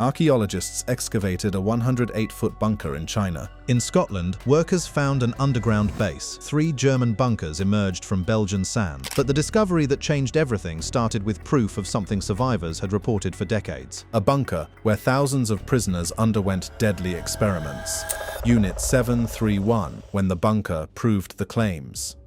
Archaeologists excavated a 108-foot bunker in China. In Scotland, workers found an underground base. 3 German bunkers emerged from Belgian sand. But the discovery that changed everything started with proof of something survivors had reported for decades. A bunker where thousands of prisoners underwent deadly experiments. Unit 731, when the bunker proved the claims.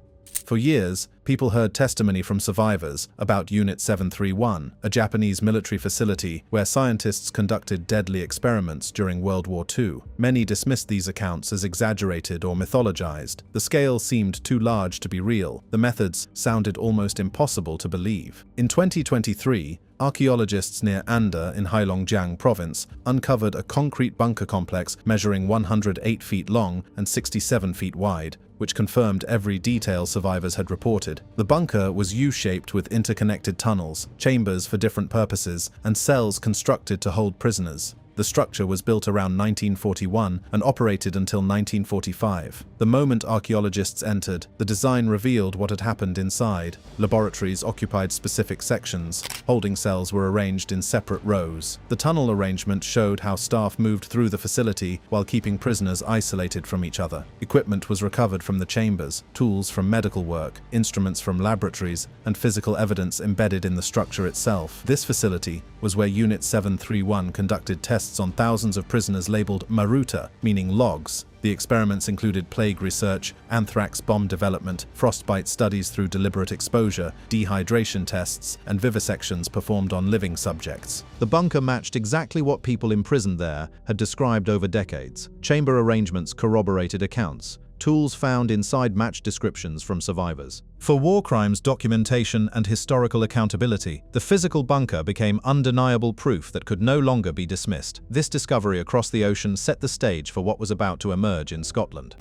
For years, people heard testimony from survivors about Unit 731, a Japanese military facility where scientists conducted deadly experiments during World War II. Many dismissed these accounts as exaggerated or mythologized. The scale seemed too large to be real. The methods sounded almost impossible to believe. In 2023, archaeologists near Anda in Heilongjiang province uncovered a concrete bunker complex measuring 108 feet long and 67 feet wide, which confirmed every detail survivors had reported. The bunker was U-shaped with interconnected tunnels, chambers for different purposes, and cells constructed to hold prisoners. The structure was built around 1941 and operated until 1945. The moment archaeologists entered, the design revealed what had happened inside. Laboratories occupied specific sections. Holding cells were arranged in separate rows. The tunnel arrangement showed how staff moved through the facility while keeping prisoners isolated from each other. Equipment was recovered from the chambers, tools from medical work, instruments from laboratories, and physical evidence embedded in the structure itself. This facility was where Unit 731 conducted tests on thousands of prisoners labeled Maruta, meaning logs. The experiments included plague research, anthrax bomb development, frostbite studies through deliberate exposure, dehydration tests, and vivisections performed on living subjects. The bunker matched exactly what people imprisoned there had described over decades. Chamber arrangements corroborated accounts. Tools found inside matched descriptions from survivors. For war crimes documentation and historical accountability, the physical bunker became undeniable proof that could no longer be dismissed. This discovery across the ocean set the stage for what was about to emerge in Scotland.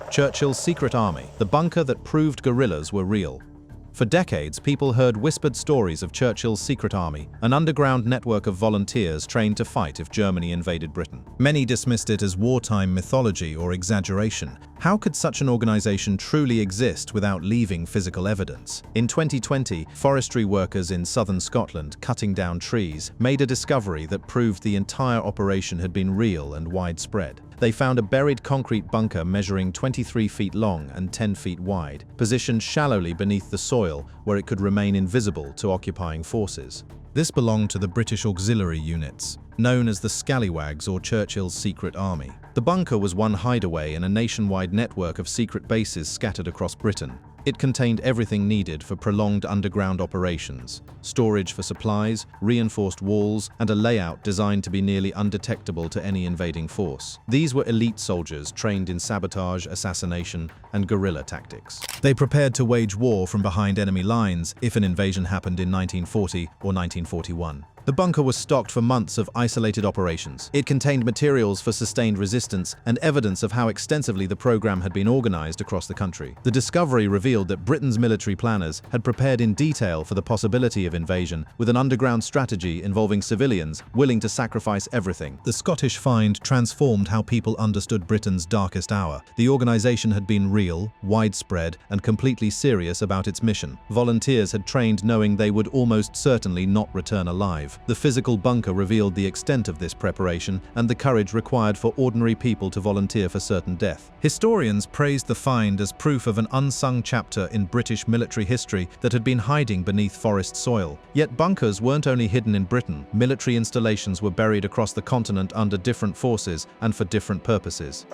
Churchill's secret army, the bunker that proved guerrillas were real. For decades, people heard whispered stories of Churchill's secret army, an underground network of volunteers trained to fight if Germany invaded Britain. Many dismissed it as wartime mythology or exaggeration. How could such an organization truly exist without leaving physical evidence? In 2020, forestry workers in southern Scotland cutting down trees made a discovery that proved the entire operation had been real and widespread. They found a buried concrete bunker measuring 23 feet long and 10 feet wide, positioned shallowly beneath the soil where it could remain invisible to occupying forces. This belonged to the British auxiliary units, known as the Scallywags or Churchill's secret army. The bunker was one hideaway in a nationwide network of secret bases scattered across Britain. It contained everything needed for prolonged underground operations: storage for supplies, reinforced walls, and a layout designed to be nearly undetectable to any invading force. These were elite soldiers trained in sabotage, assassination, and guerrilla tactics. They prepared to wage war from behind enemy lines if an invasion happened in 1940 or 1941. The bunker was stocked for months of isolated operations. It contained materials for sustained resistance and evidence of how extensively the program had been organized across the country. The discovery revealed that Britain's military planners had prepared in detail for the possibility of invasion, with an underground strategy involving civilians willing to sacrifice everything. The Scottish find transformed how people understood Britain's darkest hour. The organization had been real, widespread, and completely serious about its mission. Volunteers had trained knowing they would almost certainly not return alive. The physical bunker revealed the extent of this preparation and the courage required for ordinary people to volunteer for certain death. Historians praised the find as proof of an unsung chapter in British military history that had been hiding beneath forest soil. Yet bunkers weren't only hidden in Britain. Military installations were buried across the continent under different forces and for different purposes.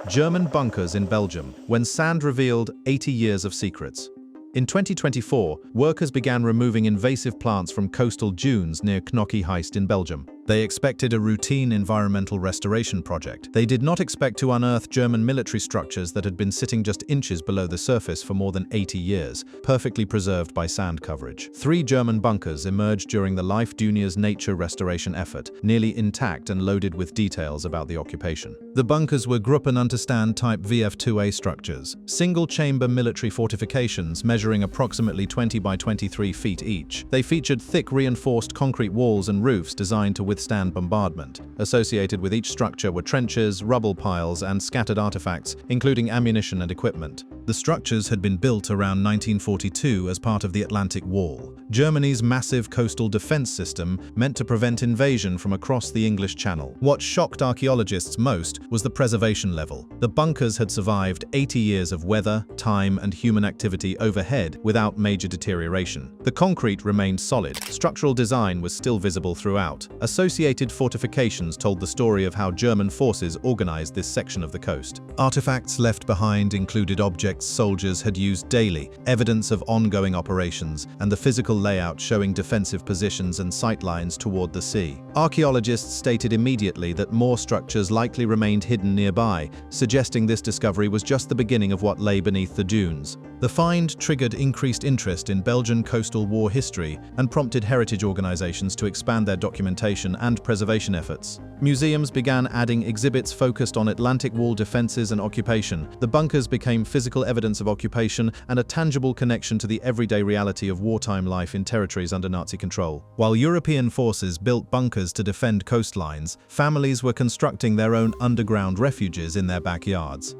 German bunkers in Belgium, when sand revealed 80 years of secrets. In 2024, workers began removing invasive plants from coastal dunes near Knokke Heist in Belgium. They expected a routine environmental restoration project. They did not expect to unearth German military structures that had been sitting just inches below the surface for more than 80 years, perfectly preserved by sand coverage. 3 German bunkers emerged during the Life Junior's nature restoration effort, nearly intact and loaded with details about the occupation. The bunkers were Gruppenunterstand type WW2's structures, single-chamber military fortifications measuring approximately 20 by 23 feet each. They featured thick reinforced concrete walls and roofs designed to withstand bombardment. Associated with each structure were trenches, rubble piles, and scattered artifacts, including ammunition and equipment. The structures had been built around 1942 as part of the Atlantic Wall, Germany's massive coastal defense system meant to prevent invasion from across the English Channel. What shocked archaeologists most was the preservation level. The bunkers had survived 80 years of weather, time, and human activity overhead without major deterioration. The concrete remained solid. Structural design was still visible throughout. Associated fortifications told the story of how German forces organized this section of the coast. Artifacts left behind included objects soldiers had used daily, evidence of ongoing operations, and the physical layout showing defensive positions and sightlines toward the sea. Archaeologists stated immediately that more structures likely remained hidden nearby, suggesting this discovery was just the beginning of what lay beneath the dunes. The find triggered increased interest in Belgian coastal war history and prompted heritage organizations to expand their documentation and preservation efforts. Museums began adding exhibits focused on Atlantic Wall defenses and occupation. The bunkers became physical evidence of occupation and a tangible connection to the everyday reality of wartime life in territories under Nazi control. While European forces built bunkers to defend coastlines, families were constructing their own underground refuges in their backyards.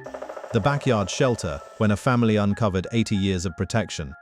The backyard shelter, when a family uncovered 80 years of protection.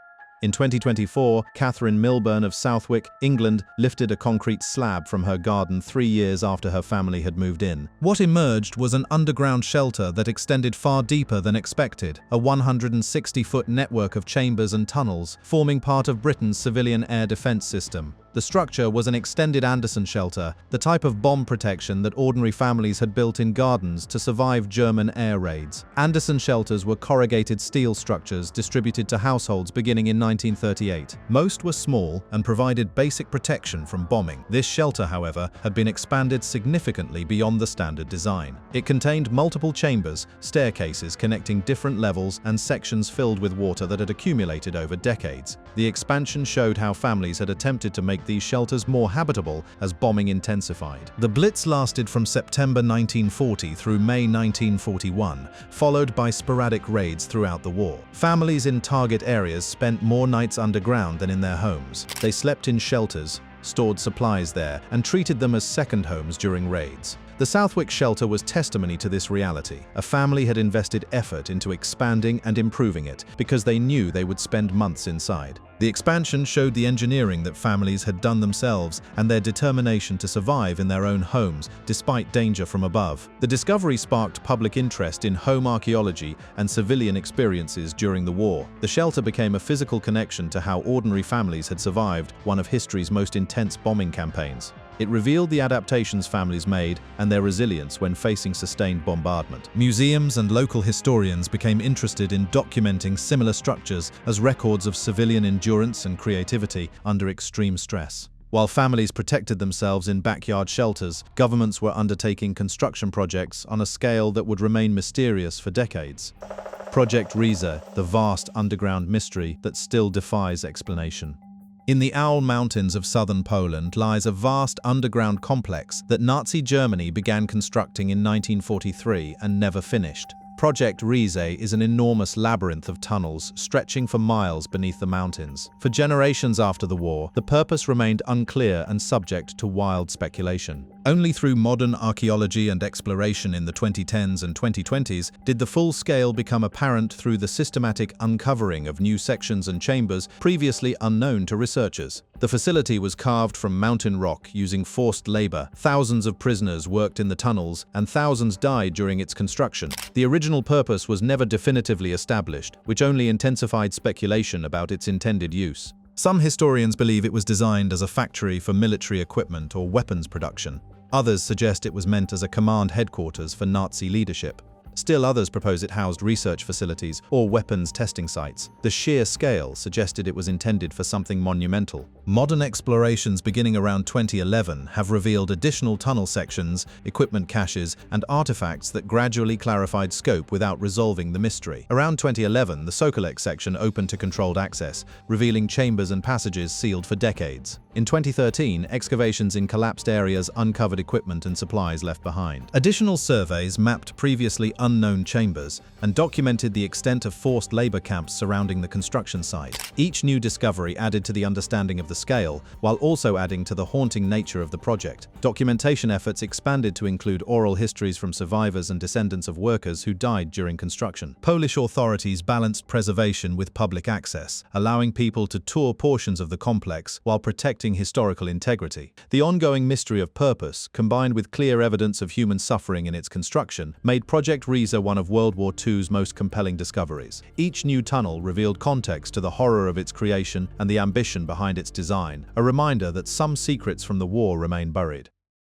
In 2024, Catherine Milburn of Southwick, England, lifted a concrete slab from her garden 3 years after her family had moved in. What emerged was an underground shelter that extended far deeper than expected, a 160-foot network of chambers and tunnels, forming part of Britain's civilian air defense system. The structure was an extended Anderson shelter, the type of bomb protection that ordinary families had built in gardens to survive German air raids. Anderson shelters were corrugated steel structures distributed to households beginning in 1938. Most were small and provided basic protection from bombing. This shelter, however, had been expanded significantly beyond the standard design. It contained multiple chambers, staircases connecting different levels, and sections filled with water that had accumulated over decades. The expansion showed how families had attempted to make these shelters more habitable as bombing intensified. The Blitz lasted from September 1940 through May 1941, followed by sporadic raids throughout the war. Families in target areas spent more nights underground than in their homes. They slept in shelters, stored supplies there, and treated them as second homes during raids. The Southwick shelter was testimony to this reality. A family had invested effort into expanding and improving it because they knew they would spend months inside. The expansion showed the engineering that families had done themselves and their determination to survive in their own homes despite danger from above. The discovery sparked public interest in home archaeology and civilian experiences during the war. The shelter became a physical connection to how ordinary families had survived one of history's most intense bombing campaigns. It revealed the adaptations families made and their resilience when facing sustained bombardment. Museums and local historians became interested in documenting similar structures as records of civilian endurance and creativity under extreme stress. While families protected themselves in backyard shelters, governments were undertaking construction projects on a scale that would remain mysterious for decades. Project Riese, the vast underground mystery that still defies explanation. In the Owl Mountains of southern Poland lies a vast underground complex that Nazi Germany began constructing in 1943 and never finished. Project Riese is an enormous labyrinth of tunnels stretching for miles beneath the mountains. For generations after the war, the purpose remained unclear and subject to wild speculation. Only through modern archaeology and exploration in the 2010s and 2020s did the full scale become apparent through the systematic uncovering of new sections and chambers previously unknown to researchers. The facility was carved from mountain rock using forced labor. Thousands of prisoners worked in the tunnels, and thousands died during its construction. The original purpose was never definitively established, which only intensified speculation about its intended use. Some historians believe it was designed as a factory for military equipment or weapons production. Others suggest it was meant as a command headquarters for Nazi leadership. Still others propose it housed research facilities or weapons testing sites. The sheer scale suggested it was intended for something monumental. Modern explorations beginning around 2011 have revealed additional tunnel sections, equipment caches, and artifacts that gradually clarified scope without resolving the mystery. Around 2011, the Sokolek section opened to controlled access, revealing chambers and passages sealed for decades. In 2013, excavations in collapsed areas uncovered equipment and supplies left behind. Additional surveys mapped previously unknown chambers and documented the extent of forced labor camps surrounding the construction site. Each new discovery added to the understanding of the scale, while also adding to the haunting nature of the project. Documentation efforts expanded to include oral histories from survivors and descendants of workers who died during construction. Polish authorities balanced preservation with public access, allowing people to tour portions of the complex while protecting historical integrity. The ongoing mystery of purpose, combined with clear evidence of human suffering in its construction, made Project Riza one of World War II's most compelling discoveries. Each new tunnel revealed context to the horror of its creation and the ambition behind its design, a reminder that some secrets from the war remain buried.